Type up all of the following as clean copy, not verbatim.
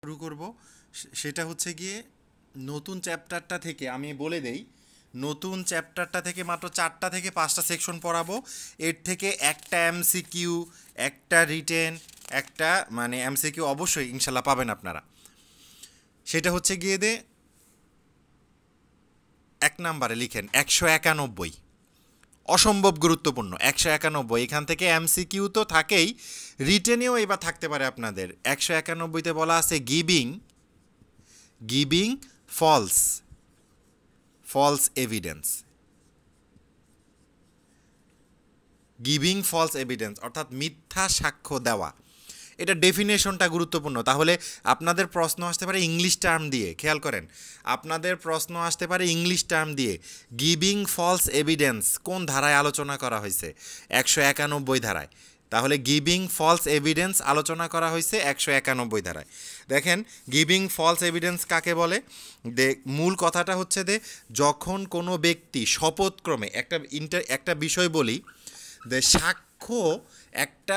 শুরু করব সেটা হচ্ছে গিয়ে নতুন চ্যাপ্টারটা থেকে আমি বলে দেই, নতুন চ্যাপ্টারটা থেকে মাত্র 4টা থেকে 5টা সেকশন পড়াবো। এর থেকে একটা এমসিকিউ, একটা রিটেন, একটা মানে এমসিকিউ অবশ্যই ইনশাল্লাহ পাবেন আপনারা। সেটা হচ্ছে গিয়ে 1 নম্বরে লিখেন 191, অসম্ভব গুরুত্বপূর্ণ 191। এখান থেকে এমসিকিউ তো থাকেই, রিটেনেও এবার থাকতে পারে আপনাদের। 191তে বলা আছে giving giving false false evidence, giving false evidence অর্থাৎ মিথ্যা সাক্ষ্য দেওয়া। এটা ডেফিনেশনটা গুরুত্বপূর্ণ। তাহলে আপনাদের প্রশ্ন আসতে পারে ইংলিশ টার্ম দিয়ে, খেয়াল করেন, আপনাদের প্রশ্ন আসতে পারে ইংলিশ টার্ম দিয়ে। গিভিং ফলস এভিডেন্স কোন ধারায় আলোচনা করা হয়েছে? 191 ধারায়। তাহলে গিভিং ফলস এভিডেন্স আলোচনা করা হয়েছে 191 ধারায়। দেখেন গিভিং ফলস এভিডেন্স কাকে বলে? মূল কথাটা হচ্ছে যখন কোনো ব্যক্তি শপথক্রমে একটা বিষয় বলি, সাক্ষ্য একটা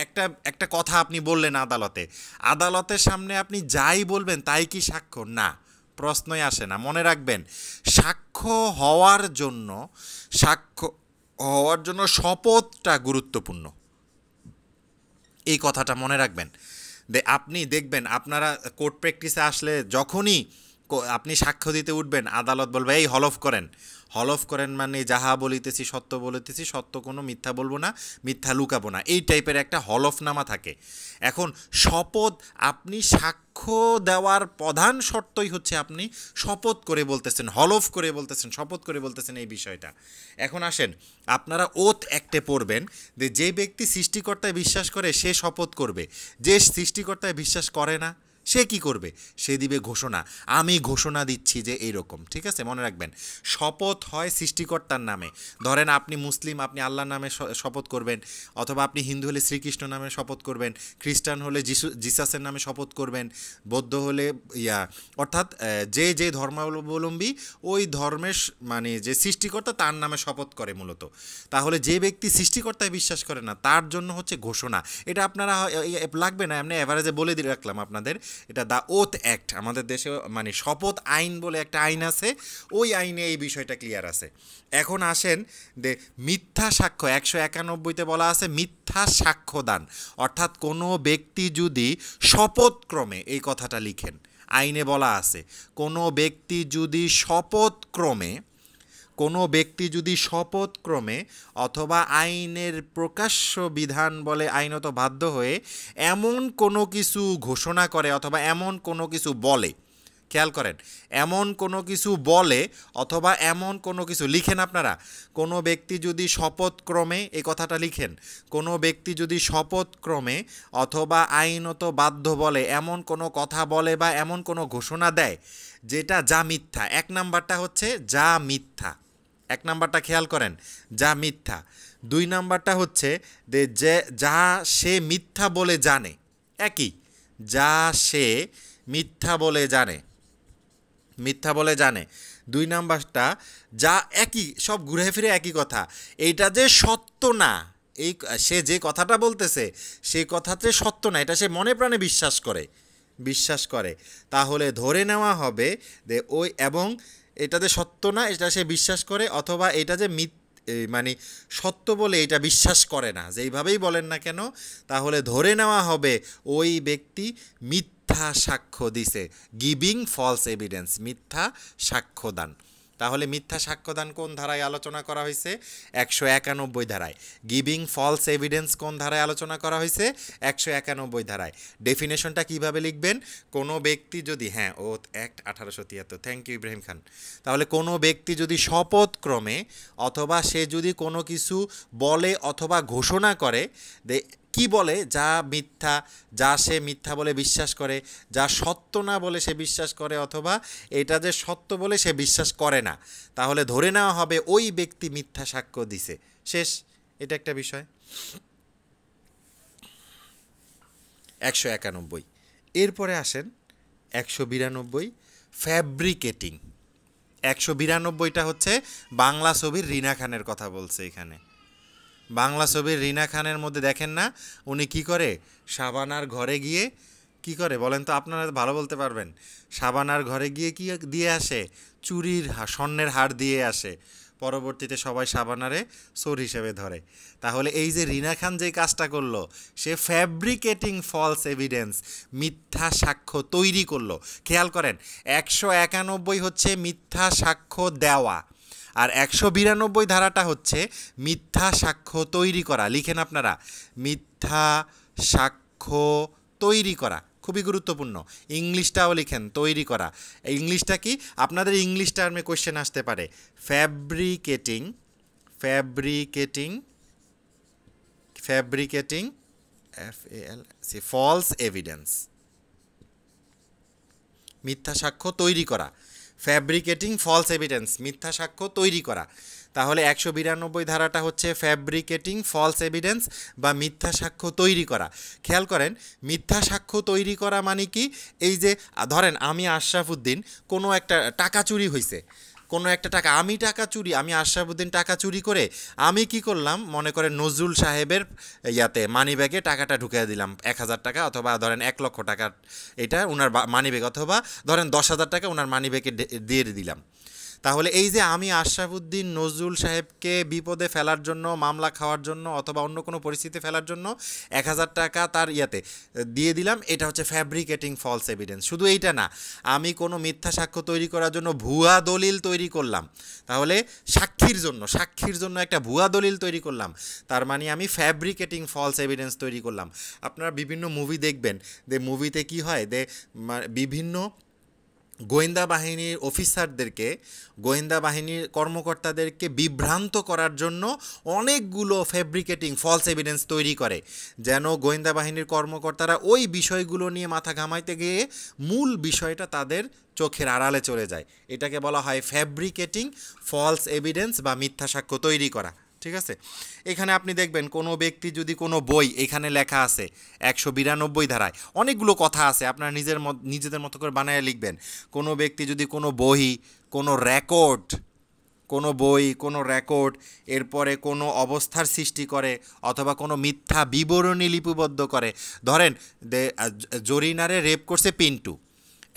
একটা একটা কথা আপনি বললেন আদালতের সামনে আপনি যাই বলবেন তাই কি সাক্ষ্য? না, প্রশ্নই আসে না। মনে রাখবেন, সাক্ষ্য হওয়ার জন্য শপথটা গুরুত্বপূর্ণ, এই কথাটা মনে রাখবেন। আপনি দেখবেন আপনারা কোর্ট প্র্যাকটিসে আসলে যখনই আপনি সাক্ষ্য দিতে উঠবেন, আদালত বলবে এই হলফ করেন। হলফ করেন মানে যাহা বলিতেছি সত্য বলিতেছি, সত্য কোনো মিথ্যা বলবো না, মিথ্যা লুকাবো না, এই টাইপের একটা হলফনামা থাকে। এখন শপথ, আপনি সাক্ষ্য দেওয়ার প্রধান শর্তই হচ্ছে আপনি শপথ করে বলতেছেন, হলফ করে বলতেছেন, শপথ করে বলতেছেন এই বিষয়টা। এখন আসেন, আপনারা ওথ অ্যাক্টে পড়বেন যে ব্যক্তি সৃষ্টিকর্তায় বিশ্বাস করে সে শপথ করবে, যে সৃষ্টিকর্তায় বিশ্বাস করে না সে কি করবে? সে দিবে ঘোষণা, আমি ঘোষণা দিচ্ছি যে এইরকম। ঠিক আছে, মনে রাখবেন শপথ হয় সৃষ্টিকর্তার নামে। ধরেন আপনি মুসলিম, আপনি আল্লাহর নামে শপথ করবেন, অথবা আপনি হিন্দু হলে শ্রীকৃষ্ণ নামে শপথ করবেন, খ্রিস্টান হলে জিসাসের নামে শপথ করবেন, বৌদ্ধ হলে অর্থাৎ যে ধর্মাবলম্বী ওই ধর্মের মানে যে সৃষ্টিকর্তা তার নামে শপথ করে মূলত। তাহলে যে ব্যক্তি সৃষ্টিকর্তায় বিশ্বাস করে না তার জন্য হচ্ছে ঘোষণা। এটা আপনারা লাগবে না, এমনি এভারেজে বলে দিয়ে রাখলাম আপনাদের। এটা দ্য ওথ অ্যাক্ট, আমাদের দেশে মানে শপথ আইন বলে একটা আইন আছে, ওই আইনে এই বিষয়টা ক্লিয়ার আছে। এখন আসেন মিথ্যা সাক্ষ্য 191তে বলা আছে মিথ্যা সাক্ষ্যদান, অর্থাৎ কোনো ব্যক্তি যদি শপথক্রমে, এই কথাটা লিখেন, আইনে বলা আছে কোনো ব্যক্তি যদি শপথক্রমে অথবা আইনের প্রকাশ্য বিধান বলে আইনত বাধ্য হয়ে এমন কোনো কিছু ঘোষণা করে অথবা এমন কোনো কিছু বলে, খেয়াল করেন, এমন কোনো কিছু বলে অথবা এমন কোনো কিছু লিখেন আপনারা, কোনো ব্যক্তি যদি শপথক্রমে, এই কথাটা লিখেন, কোনো ব্যক্তি যদি শপথক্রমে অথবা আইনত বাধ্য বলে এমন কোনো কথা বলে বা এমন কোনো ঘোষণা দেয় যেটা যা মিথ্যা। 1 নাম্বারটা হচ্ছে যা মিথ্যা, 1 নাম্বারটা খেয়াল করেন, যা মিথ্যা। 2 নাম্বারটা হচ্ছে যা সে মিথ্যা বলে জানে, একই, যা সে মিথ্যা বলে জানে। 2 নাম্বারটা যা একই, সব ঘুরে ফিরে একই কথা, এইটা যে সত্য না, এই সে যে কথাটা বলতেছে সেই কথাতে সত্য না, এটা সে মনে প্রাণে বিশ্বাস করে, তাহলে ধরে নেওয়া হবে যে ওই, এবং এটা যে সত্য না এটা সে বিশ্বাস করে, অথবা এটা যে মানে সত্য বলে এটা বিশ্বাস করে না, যেইভাবেই বলেন না কেন, তাহলে ধরে নেওয়া হবে ওই ব্যক্তি মিথ্যা সাক্ষ্য দিছে, গিভিং ফলস এভিডেন্স, মিথ্যা সাক্ষ্যদান। তাহলে মিথ্যা সাক্ষ্যদান কোন ধারায় আলোচনা করা হয়েছে? 191 ধারায়। গিভিং ফলস এভিডেন্স কোন ধারায় আলোচনা করা হয়েছে? 191 ধারায়। ডেফিনেশনটা কিভাবে লিখবেন? কোনো ব্যক্তি যদি, oath act 1873, thank you Ibrahim Khan. তাহলে কোনো ব্যক্তি যদি শপথক্রমে অথবা সে যদি কোনো কিছু বলে অথবা ঘোষণা করে, কি বলে? যা মিথ্যা, যা সে মিথ্যা বলে বিশ্বাস করে, যা সত্য না বলে সে বিশ্বাস করে, অথবা এটা যে সত্য বলে সে বিশ্বাস করে না, তাহলে ধরে নেওয়া হবে ওই ব্যক্তি মিথ্যা সাক্ষ্য দিছে। শেষ, এটা একটা বিষয়। 191। এরপরে আসেন 192, ফ্যাব্রিকেটিং। 192টা হচ্ছে বাংলা ছবির রিনা খানের কথা বলছে এখানে। বাংলা ছবির রিনা খানের মধ্যে দেখেন না, উনি কি করে, শাবানার ঘরে গিয়ে কি করে বলেন তো, আপনারা ভালো বলতে পারবেন। শাবানার ঘরে গিয়ে কি দিয়ে আসে? স্বর্ণের হার দিয়ে আসে। পরবর্তীতে সবাই শাবানারে চোর হিসেবে ধরে। তাহলে এই যে রিনা খান যে কাজটা করলো, সে ফ্যাব্রিকেটিং ফলস এভিডেন্স, মিথ্যা সাক্ষ্য তৈরি করলো। খেয়াল করেন, 191 হচ্ছে মিথ্যা সাক্ষ্য দেওয়া, আর 192 ধারাটা হচ্ছে মিথ্যা সাক্ষ্য তৈরি করা। লিখেন আপনারা, মিথ্যা সাক্ষ্য তৈরি করা, খুবই গুরুত্বপূর্ণ। ইংলিশটাও লিখেন, তৈরি করা। ইংলিশটা কি? আপনাদের ইংলিশ টার্মে কোয়েশ্চেন আসতে পারে। ফ্যাব্রিকেটিং, ফ্যাব্রিকেটিং, ফ্যাব্রিকেটিং, ফলস এভিডেন্স, মিথ্যা সাক্ষ্য তৈরি করা। ফ্যাব্রিকেটিং ফলস এভিডেন্স, মিথ্যা সাক্ষ্য তৈরি করা। তাহলে 192 ধারাটা হচ্ছে ফ্যাব্রিকেটিং ফলস এভিডেন্স বা মিথ্যা সাক্ষ্য তৈরি করা। খেয়াল করেন, মিথ্যা সাক্ষ্য তৈরি করা মানে কি? এই যে ধরেন আমি আশরাফুদ্দিন, কোনো একটা টাকা চুরি হয়েছে, কোনো একটা টাকা, আমি আশরাফুদ্দিন টাকা চুরি করে আমি কি করলাম, মনে করেন নজরুল সাহেবের মানিব্যাগে টাকাটা ঢুকিয়ে দিলাম, 1000 টাকা, অথবা ধরেন 1 লক্ষ টাকা, এটা ওনার মানিব্যাগ, অথবা ধরেন 10,000 টাকা ওনার মানিব্যাগে দিয়ে দিলাম। তাহলে এই যে আমি আশরাফুদ্দিন নজরুল সাহেবকে বিপদে ফেলার জন্য, মামলা খাওয়ার জন্য, অথবা অন্য কোনো পরিস্থিতি ফেলার জন্য 1000 টাকা তার দিয়ে দিলাম, এটা হচ্ছে ফ্যাব্রিকেটিং ফলস এভিডেন্স। শুধু এইটা না, আমি কোনো মিথ্যা সাক্ষ্য তৈরি করার জন্য ভুয়া দলিল তৈরি করলাম। তাহলে সাক্ষীর জন্য একটা ভুয়া দলিল তৈরি করলাম, তার মানে আমি ফ্যাব্রিকেটিং ফলস এভিডেন্স তৈরি করলাম। আপনারা বিভিন্ন মুভি দেখবেন, যে মুভিতে কি হয়, বিভিন্ন গোয়েন্দা বাহিনীর অফিসারদেরকে, গোয়েন্দা বাহিনীর কর্মকর্তাদেরকে বিভ্রান্ত করার জন্য অনেকগুলো ফ্যাব্রিকেটিং ফলস এভিডেন্স তৈরি করে, যেন গোয়েন্দা বাহিনীর কর্মকর্তারা ওই বিষয়গুলো নিয়ে মাথা ঘামাইতে গিয়ে মূল বিষয়টা তাদের চোখের আড়ালে চলে যায়। এটাকে বলা হয় ফ্যাব্রিকেটিং ফলস এভিডেন্স বা মিথ্যা সাক্ষ্য তৈরি করা। ঠিক আছে, এখানে আপনি দেখবেন কোনো ব্যক্তি যদি কোনো বই, এখানে লেখা আছে 192 ধারায় অনেকগুলো কথা আছে, আপনারা নিজেদের মতো করে বানায় লিখবেন। কোনো ব্যক্তি যদি কোনো বই, কোনো রেকর্ড, কোনো বই, কোনো রেকর্ড, এরপরে কোনো অবস্থার সৃষ্টি করে, অথবা কোনো মিথ্যা বিবরণী লিপিবদ্ধ করে। ধরেন জরিনারে রেপ করছে পিন্টু,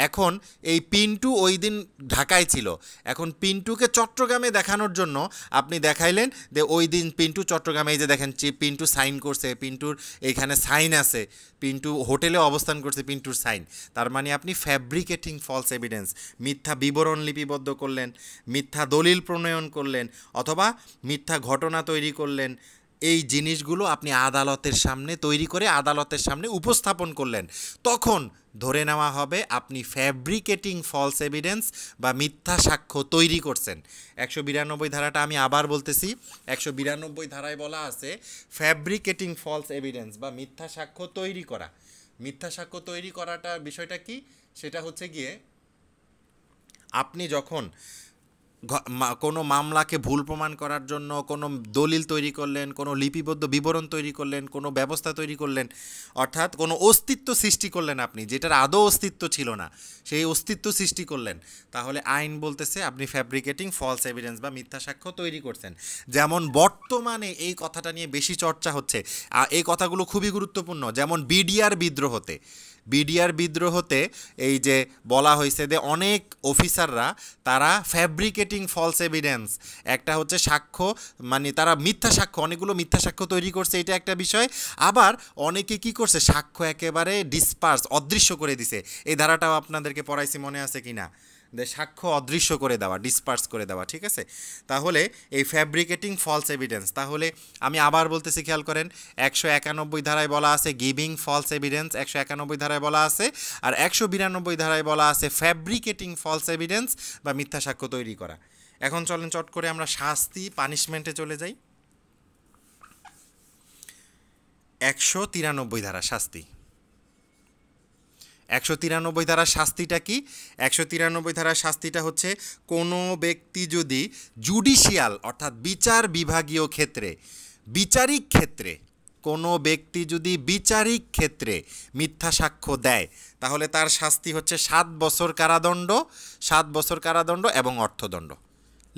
এখন এই পিন্টু ওই দিন ঢাকায় ছিল, এখন পিন্টুকে চট্টগ্রামে দেখানোর জন্য আপনি দেখাইলেন যে ওই দিন পিন্টু চট্টগ্রামে, এই যে দেখেন পিন্টু সাইন করছে, পিন্টুর এইখানে সাইন আছে, পিন্টু হোটেলে অবস্থান করছে, পিন্টুর সাইন। তার মানে আপনি ফ্যাব্রিকেটিং ফলস এভিডেন্স, মিথ্যা বিবরণ লিপিবদ্ধ করলেন, মিথ্যা দলিল প্রণয়ন করলেন, অথবা মিথ্যা ঘটনা তৈরি করলেন। এই জিনিসগুলো আপনি আদালতের সামনে তৈরি করে আদালতের সামনে উপস্থাপন করলেন, তখন ধরে নেওয়া হবে আপনি ফ্যাব্রিকেটিং ফলস এভিডেন্স বা মিথ্যা সাক্ষ্য তৈরি করছেন। 192 ধারাটা আমি আবার বলতেছি, 192 ধারায় বলা আছে ফ্যাব্রিকেটিং ফলস এভিডেন্স বা মিথ্যা সাক্ষ্য তৈরি করা। মিথ্যা সাক্ষ্য তৈরি করাটা বিষয়টা কি? সেটা হচ্ছে গিয়ে, আপনি যখন কোনো মামলাকে ভুল প্রমাণ করার জন্য কোনো দলিল তৈরি করলেন, কোনো লিপিবদ্ধ বিবরণ তৈরি করলেন, কোনো ব্যবস্থা তৈরি করলেন, অর্থাৎ কোনো অস্তিত্ব সৃষ্টি করলেন আপনি, যেটার আদৌ অস্তিত্ব ছিল না, সেই অস্তিত্ব সৃষ্টি করলেন, তাহলে আইন বলতেছে আপনি ফ্যাব্রিকেটিং ফলস এভিডেন্স বা মিথ্যা সাক্ষ্য তৈরি করছেন। যেমন বর্তমানে এই কথাটা নিয়ে বেশি চর্চা হচ্ছে, এই কথাগুলো খুবই গুরুত্বপূর্ণ। যেমন বিডিআর বিদ্রোহতে এই যে বলা হয়েছে যে অনেক অফিসাররা তারা ফ্যাব্রিকেটিং ফলস এভিডেন্স, একটা হচ্ছে সাক্ষ্য, মানে তারা মিথ্যা সাক্ষ্য, অনেকগুলো মিথ্যা সাক্ষ্য তৈরি করছে, এটা একটা বিষয়। আবার অনেকে কি করছে, সাক্ষ্য একেবারে অদৃশ্য করে দিছে। এই ধারাটাও আপনাদেরকে পড়াইছি, মনে আছে কি না? সাক্ষ্য অদৃশ্য করে দেওয়া, ডিসপার্স করে দেওয়া। ঠিক আছে, তাহলে এই ফ্যাব্রিকেটিং ফলস এভিডেন্স, তাহলে আমি আবার বলতেছি, খেয়াল করেন, 191 ধারায় বলা আছে গিভিং ফলস এভিডেন্স, 191 ধারায় বলা আছে, আর 192 ধারায় বলা আছে ফ্যাব্রিকেটিং ফলস এভিডেন্স বা মিথ্যা সাক্ষ্য তৈরি করা। এখন চলেন চট করে আমরা শাস্তি, পানিশমেন্টে চলে যাই। 193 ধারা শাস্তি। 193 ধারার শাস্তিটা কি? 193 ধারার শাস্তিটা হচ্ছে, কোনো ব্যক্তি যদি জুডিশিয়াল অর্থাৎ বিচার বিভাগীয় ক্ষেত্রে, বিচারিক ক্ষেত্রে, কোনো ব্যক্তি যদি বিচারিক ক্ষেত্রে মিথ্যা সাক্ষ্য দেয়, তাহলে তার শাস্তি হচ্ছে 7 বছর কারাদণ্ড, 7 বছর কারাদণ্ড এবং অর্থদণ্ড।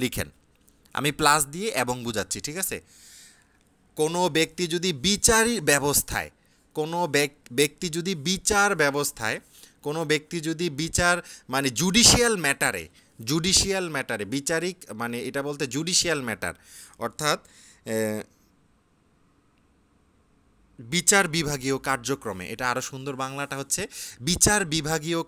লিখেন, আমি প্লাস দিয়ে এবং বুঝাচ্ছি। ঠিক আছে, কোনো ব্যক্তি যদি বিচারিক ব্যবস্থায় কোনো ব্যক্তি যদি বিচার ব্যবস্থায়, কোনো ব্যক্তি যদি বিচার মানে জুডিশিয়াল ম্যাটারে বিচারিক মানে এটা বলতে জুডিশিয়াল ম্যাটার অর্থাৎ বিচার বিভাগীয় কার্যক্রমে, এটা আরও সুন্দর বাংলাটা হচ্ছে বিচার বিভাগীয়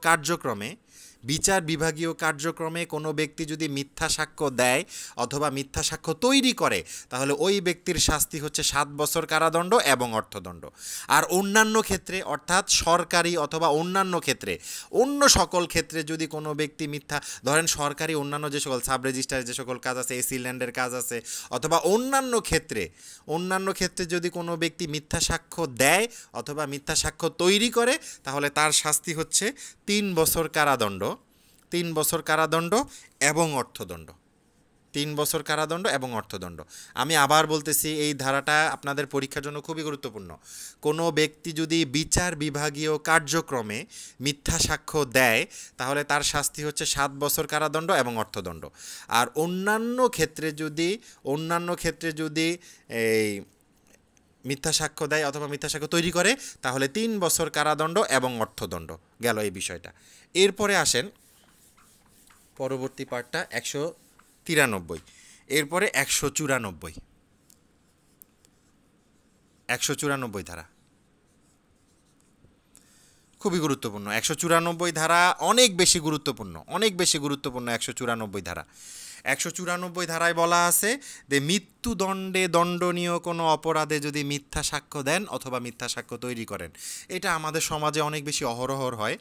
কার্যক্রমে কোনো ব্যক্তি যদি মিথ্যা সাক্ষ্য দেয় অথবা মিথ্যা সাক্ষ্য তৈরি করে তাহলে ওই ব্যক্তির শাস্তি হচ্ছে 7 বছর কারাদণ্ড এবং অর্থদণ্ড। আর অন্যান্য ক্ষেত্রে অর্থাৎ সরকারি অথবা অন্যান্য ক্ষেত্রে, অন্য সকল ক্ষেত্রে যদি কোনো ব্যক্তি মিথ্যা, ধরেন সরকারি অন্যান্য যে সকল সাব রেজিস্ট্রারের যে সকল কাজ আছে, এসি ল্যান্ডের কাজ আছে, অথবা অন্যান্য ক্ষেত্রে যদি কোনো ব্যক্তি মিথ্যা সাক্ষ্য দেয় অথবা মিথ্যা সাক্ষ্য তৈরি করে তাহলে তার শাস্তি হচ্ছে 3 বছর কারাদণ্ড এবং অর্থদণ্ড। 3 বছর কারাদণ্ড এবং অর্থদণ্ড। আমি আবার বলতেছি, এই ধারাটা আপনাদের পরীক্ষার জন্য খুবই গুরুত্বপূর্ণ। কোনো ব্যক্তি যদি বিচার বিভাগীয় কার্যক্রমে মিথ্যা সাক্ষ্য দেয় তাহলে তার শাস্তি হচ্ছে 7 বছর কারাদণ্ড এবং অর্থদণ্ড। আর অন্যান্য ক্ষেত্রে যদি এই মিথ্যা সাক্ষ্য দেয় অথবা মিথ্যা সাক্ষ্য তৈরি করে তাহলে 3 বছর কারাদণ্ড এবং অর্থদণ্ড। গেল এই বিষয়টা। এরপরে আসেন পরবর্তী পার্টটা 193। এরপরে 194 ধারা খুবই গুরুত্বপূর্ণ। 194 ধারা অনেক বেশি গুরুত্বপূর্ণ 194 ধারা। 194 ধারায় বলা আছে যে মৃত্যুদণ্ডে দণ্ডনীয় কোনো অপরাধে যদি মিথ্যা সাক্ষ্য দেন অথবা মিথ্যা সাক্ষ্য তৈরি করেন, এটা আমাদের সমাজে অনেক বেশি অহরহর হয়।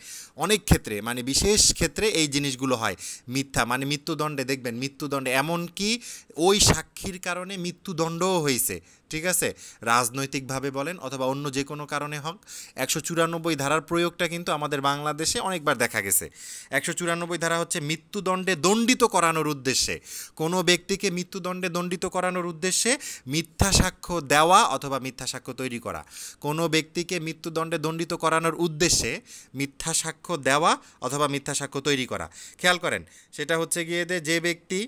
অনেক ক্ষেত্রে মানে বিশেষ ক্ষেত্রে এই জিনিসগুলো হয়। মিথ্যা মানে মৃত্যুদণ্ডে, দেখবেন মৃত্যুদণ্ডে এমনকি ওই সাক্ষীর কারণে মৃত্যুদণ্ডও হয়েছে, ঠিক আছে, রাজনৈতিকভাবে বলেন অথবা অন্য যে কোনো কারণে হোক। 194 ধারার প্রয়োগটা কিন্তু আমাদের বাংলাদেশে অনেকবার দেখা গেছে। 194 ধারা হচ্ছে মৃত্যুদণ্ডে দণ্ডিত করানোর উদ্দেশ্যে, কোনো ব্যক্তিকে মৃত্যুদণ্ডে দণ্ডিত করানোর উদ্দেশ্যে মিথ্যা সাক্ষ্য দেওয়া অথবা মিথ্যা সাক্ষ্য তৈরি করা। কোনো ব্যক্তিকে মৃত্যুদণ্ডে দণ্ডিত করানোর উদ্দেশ্যে মিথ্যা সাক্ষ্য দেওয়া অথবা মিথ্যা সাক্ষ্য তৈরি করা। খেয়াল করেন, সেটা হচ্ছে গিয়ে যে ব্যক্তি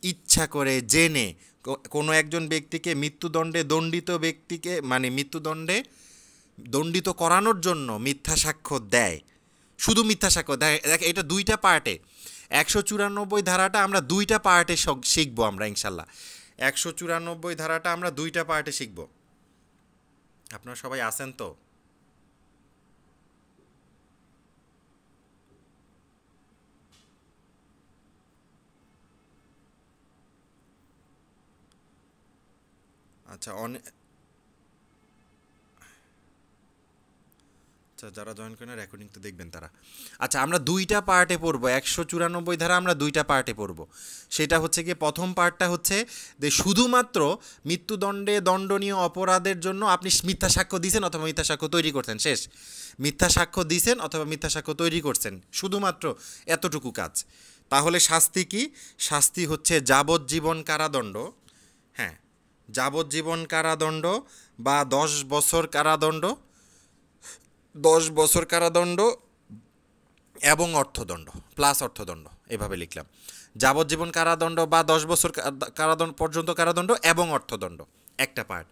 ইচ্ছা করে জেনে কোনো একজন ব্যক্তিকে মৃত্যুদণ্ডে দণ্ডিত করানোর জন্য মিথ্যা সাক্ষ্য দেয়, শুধু মিথ্যা সাক্ষ্য দেয়। এটা 2টা পার্টে, 194 ধারাটা আমরা 2টা পার্টে শিখবো আমরা ইনশাল্লাহ। 194 ধারাটা আমরা 2টা পার্টে শিখব। আপনারা সবাই আছেন তো? আচ্ছা, যারা জয়েন করেন রেকর্ডিং তো দেখবেন তারা। আচ্ছা, আমরা 2টা পার্টে পড়বো 194 ধারা, আমরা 2টা পার্টে পড়বো। সেটা হচ্ছে গিয়ে প্রথম পার্টটা হচ্ছে যে শুধুমাত্র মৃত্যুদণ্ডে দণ্ডনীয় অপরাধের জন্য আপনি মিথ্যা সাক্ষ্য দিয়েছেন অথবা মিথ্যা সাক্ষ্য তৈরি করছেন, শেষ। মিথ্যা সাক্ষ্য দিয়েছেন অথবা মিথ্যা সাক্ষ্য তৈরি করছেন, শুধুমাত্র এতটুকু কাজ। তাহলে শাস্তি কি? শাস্তি হচ্ছে যাবজ্জীবন কারাদণ্ড, হ্যাঁ, যাবজ্জীবন কারাদণ্ড বা 10 বছর কারাদণ্ড, 10 বছর কারাদণ্ড এবং অর্থদণ্ড প্লাস অর্থদণ্ড, এভাবে লিখলাম। যাবজ্জীবন কারাদণ্ড বা 10 বছর কারাদণ্ড পর্যন্ত কারাদণ্ড এবং অর্থদণ্ড, একটা পার্ট।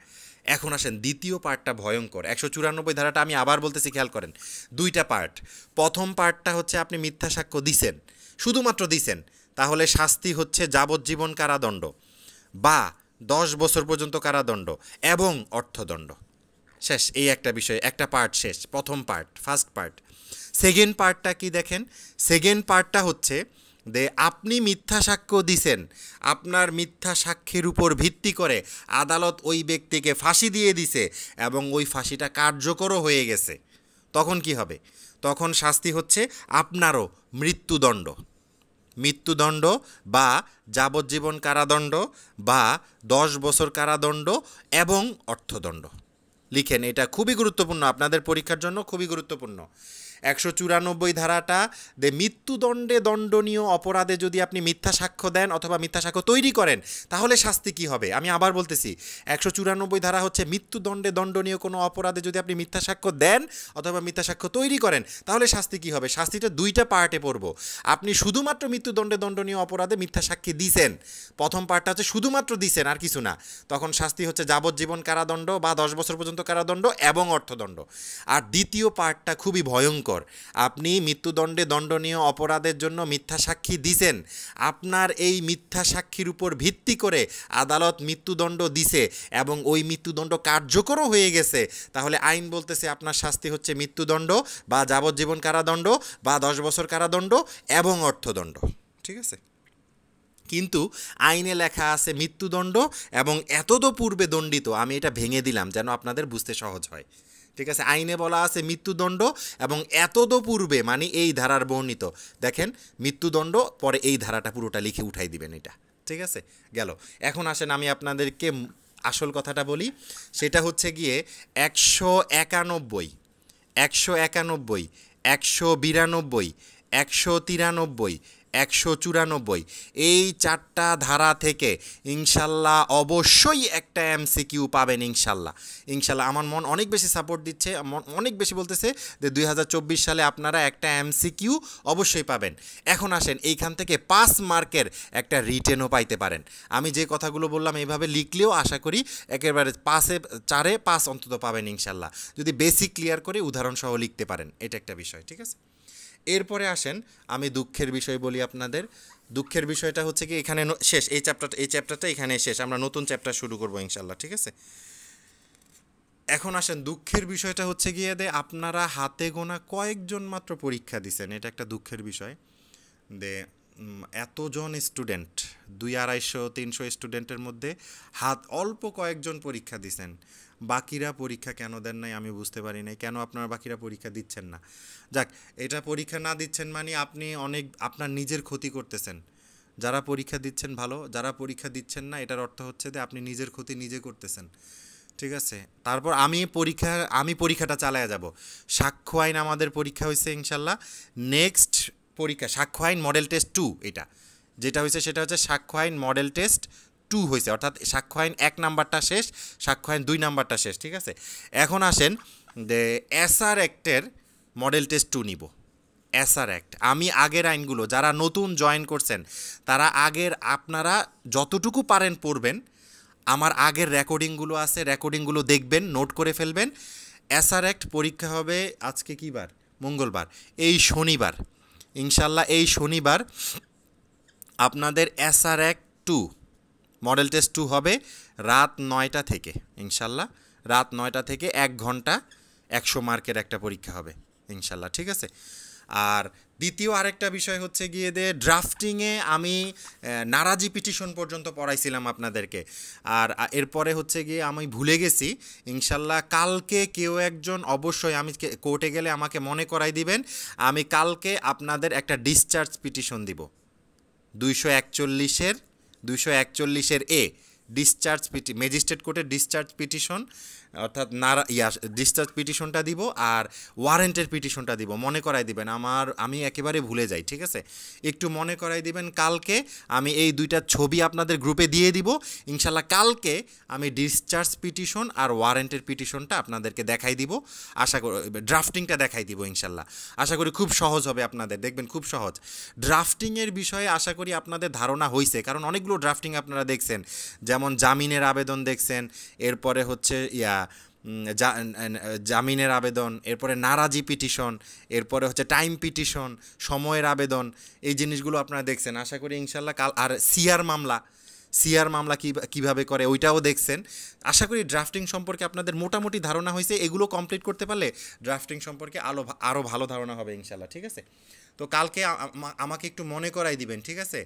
এখন আসেন দ্বিতীয় পার্টটা ভয়ঙ্কর। 194 ধারাটা আমি আবার বলতেছি, খেয়াল করেন, 2টা পার্ট। প্রথম পার্টটা হচ্ছে আপনি মিথ্যা সাক্ষ্য দিছেন, শুধুমাত্র দিছেন, তাহলে শাস্তি হচ্ছে যাবজ্জীবন কারাদণ্ড বা 10 বছর পর্যন্ত কারাদণ্ড এবং অর্থদণ্ড, শেষ। এই একটা বিষয়, একটা পার্ট শেষ, প্রথম পার্ট, ফার্স্ট পার্ট। সেকেন্ড পার্টটা কি দেখেন? সেকেন্ড পার্টটা হচ্ছে যে আপনি মিথ্যা সাক্ষ্য দিছেন, আপনার মিথ্যা সাক্ষ্যের উপর ভিত্তি করে আদালত ওই ব্যক্তিকে ফাঁসি দিয়ে দিছে এবং ওই ফাঁসিটা কার্যকরও হয়ে গেছে। তখন কি হবে? তখন শাস্তি হচ্ছে আপনারও মৃত্যুদণ্ড বা যাবজ্জীবন কারাদণ্ড বা 10 বছর কারাদণ্ড এবং অর্থদণ্ড। লিখেন, এটা খুবই গুরুত্বপূর্ণ, আপনাদের পরীক্ষার জন্য খুবই গুরুত্বপূর্ণ। 194 ধারাটা মৃত্যুদণ্ডে দণ্ডনীয় অপরাধে যদি আপনি মিথ্যা সাক্ষ্য দেন অথবা মিথ্যা সাক্ষ্য তৈরি করেন তাহলে শাস্তি কি হবে। আমি আবার বলতেছি, 194 ধারা হচ্ছে মৃত্যুদণ্ডে দণ্ডনীয় কোনো অপরাধে যদি আপনি মিথ্যা সাক্ষ্য দেন অথবা মিথ্যা সাক্ষ্য তৈরি করেন তাহলে শাস্তি কি হবে। শাস্তিটা দুইটা পার্টে পড়ব। আপনি শুধুমাত্র মৃত্যুদণ্ডে দণ্ডনীয় অপরাধে মিথ্যা সাক্ষী দিছেন, প্রথম পার্টটা হচ্ছে শুধুমাত্র দিছেন আর কিছু না, তখন শাস্তি হচ্ছে যাবজ্জীবন কারাদণ্ড বা 10 বছর পর্যন্ত কারাদণ্ড এবং অর্থদণ্ড। আর দ্বিতীয় পার্টটা খুবই ভয়ঙ্কর, আপনি মৃত্যুদণ্ডে দণ্ডনীয় অপরাধের জন্য মিথ্যা সাক্ষী দিছেন, আপনার এই মিথ্যা সাক্ষীর উপর ভিত্তি করে আদালত মৃত্যুদণ্ড দিছে এবং ওই মৃত্যুদণ্ড কার্যকরও হয়ে গেছে, তাহলে আইন বলতেছে আপনার শাস্তি হচ্ছে মৃত্যুদণ্ড বা যাবজ্জীবন কারাদণ্ড বা 10 বছর কারাদণ্ড এবং অর্থদণ্ড। ঠিক আছে, কিন্তু আইনে লেখা আছে মৃত্যুদণ্ড এবং এতদ পূর্বে দণ্ডিত। আমি এটা ভেঙে দিলাম যেন আপনাদের বুঝতে সহজ হয়। ঠিক আছে, আইনে বলা আছে মৃত্যুদণ্ড এবং এতদ পূর্বে মানে এই ধারার বর্ণিত। দেখেন মৃত্যুদণ্ড, পরে এই ধারাটা পুরোটা লিখে উঠাই দিবেন এটা। ঠিক আছে, গেল। এখন আসেন আমি আপনাদেরকে আসল কথাটা বলি, সেটা হচ্ছে গিয়ে 191, 191, 192, 193, 194 এই 4টা ধারা থেকে ইনশাল্লাহ অবশ্যই একটা এমসিকিউ পাবেন ইনশাল্লাহ। ইনশাল্লাহ আমার মন অনেক বেশি সাপোর্ট দিচ্ছে, অনেক বেশি বলতেছে যে 2024 সালে আপনারা একটা এমসিকিউ অবশ্যই পাবেন। এখন আসেন এইখান থেকে 5 মার্কের একটা রিটেনও পাইতে পারেন। আমি যে কথাগুলো বললাম এইভাবে লিখলেও আশা করি একেবারে 4-এ 5 অন্তত পাবেন ইনশাল্লাহ, যদি বেসিক ক্লিয়ার করে উদাহরণসহ লিখতে পারেন। এটা একটা বিষয়। ঠিক আছে, এরপরে আসেন আমি দুঃখের বিষয় বলি আপনাদের। দুঃখের বিষয়টা হচ্ছে কি এখানে শেষ, এই চ্যাপ্টারটা এখানে শেষ, আমরা নতুন চ্যাপ্টার শুরু করবো ইনশাল্লাহ। ঠিক আছে, এখন আসেন দুঃখের বিষয়টা হচ্ছে গিয়ে আপনারা হাতে গোনা কয়েকজন মাত্র পরীক্ষা দিছেন, এটা একটা দুঃখের বিষয়। এতজন স্টুডেন্ট, 200-250-300 স্টুডেন্টের মধ্যে অল্প কয়েকজন পরীক্ষা দিছেন, বাকিরা পরীক্ষা কেন দেন নাই আমি বুঝতে পারি নাই। কেন আপনারা বাকিরা পরীক্ষা দিচ্ছেন না? যাক, এটা পরীক্ষা না দিচ্ছেন মানে আপনি আপনার নিজের ক্ষতি করতেছেন। যারা পরীক্ষা দিচ্ছেন ভালো, যারা পরীক্ষা দিচ্ছেন না এটার অর্থ হচ্ছে যে আপনি নিজের ক্ষতি নিজে করতেছেন। ঠিক আছে, তারপর আমি পরীক্ষাটা চালায়া যাব। সাক্ষ্য আইন আমাদের পরীক্ষা হয়েছে ইনশাল্লাহ, নেক্সট পরীক্ষা সাক্ষ্য আইন মডেল টেস্ট 2, এটা যেটা হয়েছে সেটা হচ্ছে সাক্ষ্য আইন মডেল টেস্ট 2 হয়েছে, অর্থাৎ সাক্ষ্য আইন 1 নাম্বারটা শেষ, সাক্ষ্য আইন 2 নাম্বারটা শেষ। ঠিক আছে, এখন আসেন এসআর অ্যাক্টের মডেল টেস্ট 2 নিব। এসআর অ্যাক্ট, আমি আগের আইনগুলো যারা নতুন জয়েন করছেন তারা আপনারা যতটুকু পারেন পড়বেন, আমার আগের রেকর্ডিংগুলো আছে, রেকর্ডিংগুলো দেখবেন, নোট করে ফেলবেন। এসআর অ্যাক্ট পরীক্ষা হবে আজকে কী বার? মঙ্গলবার, এই শনিবার ইনশাল্লাহ। এই শনিবার আপনাদের এসআর অ্যাক্ট 2 মডেল টেস্ট 2 হবে রাত 9টা থেকে ইনশাল্লাহ, রাত 9টা থেকে 1 ঘন্টা 100 মার্কের একটা পরীক্ষা হবে ইনশাল্লাহ। ঠিক আছে, আর দ্বিতীয় আরেকটা বিষয় হচ্ছে গিয়ে ড্রাফটিংয়ে আমি নারাজি পিটিশন পর্যন্ত পড়াইছিলাম আপনাদেরকে, আর এরপরে হচ্ছে গিয়ে আমি ভুলে গেছি। ইনশাল্লাহ কালকে কেউ একজন অবশ্যই, আমি কোর্টে গেলে আমাকে মনে করাই দিবেন, আমি কালকে আপনাদের একটা ডিসচার্জ পিটিশন দিব 241-এর এ ডিসচার্জ ম্যাজিস্ট্রেট কোর্টের ডিসচার্জ পিটিশন, অর্থাৎ ডিসচার্জ পিটিশনটা দিব আর ওয়ারেন্টের পিটিশনটা দিব। মনে করাই দিবেন, আমি একেবারে ভুলে যাই। ঠিক আছে, একটু মনে করাই দিবেন। কালকে আমি এই 2টা ছবি আপনাদের গ্রুপে দিয়ে দিব ইনশাল্লাহ। কালকে আমি ডিসচার্জ পিটিশন আর ওয়ারেন্টের পিটিশনটা আপনাদেরকে দেখাই দিব, আশা করি ড্রাফটিংটা দেখাই দিব ইনশাল্লাহ। আশা করি খুব সহজ হবে আপনাদের, দেখবেন খুব সহজ। ড্রাফটিংয়ের বিষয়ে আশা করি আপনাদের ধারণা হয়েছে, কারণ অনেকগুলো ড্রাফটিং আপনারা দেখছেন, যেমন জামিনের আবেদন দেখছেন, এরপরে হচ্ছে জামিনের আবেদন, এরপরে নারাজি পিটিশন, এরপরে হচ্ছে টাইম পিটিশন, সময়ের আবেদন, এই জিনিসগুলো আপনারা দেখছেন। আশা করি ইনশাল্লাহ আর সিআর মামলা কীভাবে করে ওইটাও দেখছেন। আশা করি ড্রাফটিং সম্পর্কে আপনাদের মোটামুটি ধারণা হয়েছে। এগুলো কমপ্লিট করতে পারলে ড্রাফটিং সম্পর্কে আরও ভালো ধারণা হবে ইনশাল্লাহ। ঠিক আছে, তো কালকে আমাকে একটু মনে করাই দিবেন। ঠিক আছে,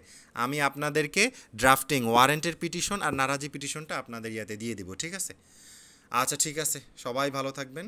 আমি আপনাদেরকে ড্রাফটিং, ওয়ারেন্টের পিটিশন আর নারাজি পিটিশনটা আপনাদের ইয়াতে দিয়ে দিব। ঠিক আছে, আচ্ছা ঠিক আছে, সবাই ভালো থাকবেন।